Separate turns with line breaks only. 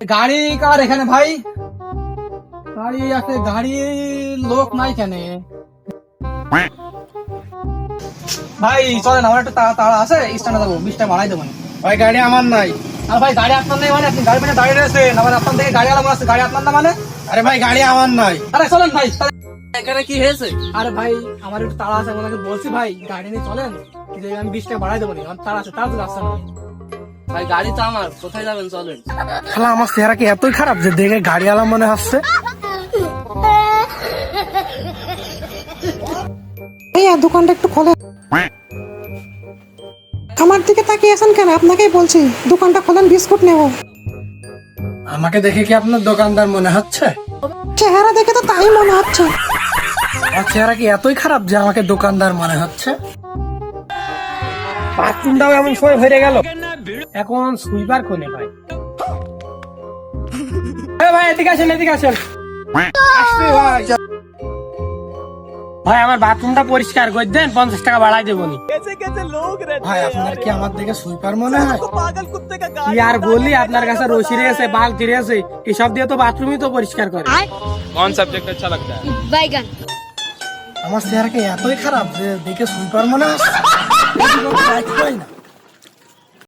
গাড়ি কার এখানে ভাই? গাড়ি আছে, গাড়ি লোক নাই কেন ভাই? চলেন, আমার একটু তাড়া আছে, স্ট্যান্ডে যাবো, 20 টাকা ভাড়াই দেবো।
ভাই গাড়ি আমার নাই।
আর ভাই গাড়ি আপনার নেই মানে? আপনি গাড়ি মানে দাঁড়িয়ে রয়েছেন, আবার আপনার থেকে গাড়ি আলাদা আছে, গাড়ি আপনার না মানে?
আরে ভাই গাড়ি আমার নাই।
আরে চলেন ভাই।
এখানে কি হয়েছে?
আরে ভাই আমার একটু তাড়া আছে, আপনাকে বলছি ভাই গাড়ি নিয়ে চলেন, আমি 20 টাকা ভাড়াই দেবো। আমার তাড়া আছে, তাড়াতাড়ি আসছেন।
ভাই গাড়ি তো আমার, কোথায় যাবেন চলেন।
শালা আমার চেহারা কি এতই খারাপ যে দেখে গাড়ি আলা মনে হচ্ছে?
ভাইয়া দোকানটা একটু খোলে। আমার দিকে তাকিয়ে আছেন কেন? আপনাকেই বলছি দোকানটা খোলেন, বিস্কুট নেব।
আমাকে দেখে কি আপনার দোকানদার মনে হচ্ছে?
চেহারা দেখে তো তাই মনে হচ্ছে।
আমার চেহারা কি এতই খারাপ যে আমাকে দোকানদার মনে হচ্ছে? বাথরুমটাও এমন সময় ভরে গেল, এখন সুইপার কোনে ভাই? ভাই এদিকে আসেন, এদিকে আসেন। আসবে ভাই। ভাই আমার বাথরুমটা পরিষ্কার করে দেন, 50 টাকা বাড়াই দেবো নি। ভাই আপনার কি আমার দিকে সুইপার মনে হয়? কি আর বলি, আপনার কাছে রশি রয়েছে, বালতি রয়েছে, এসব দিয়ে তো বাথরুমই তো পরিষ্কার করে।
कौन सब्जेक्ट अच्छा लगता है?
बैगन।
আমার চেহারা কি এতই খারাপ যে দেখে সুইপার মনে হয়?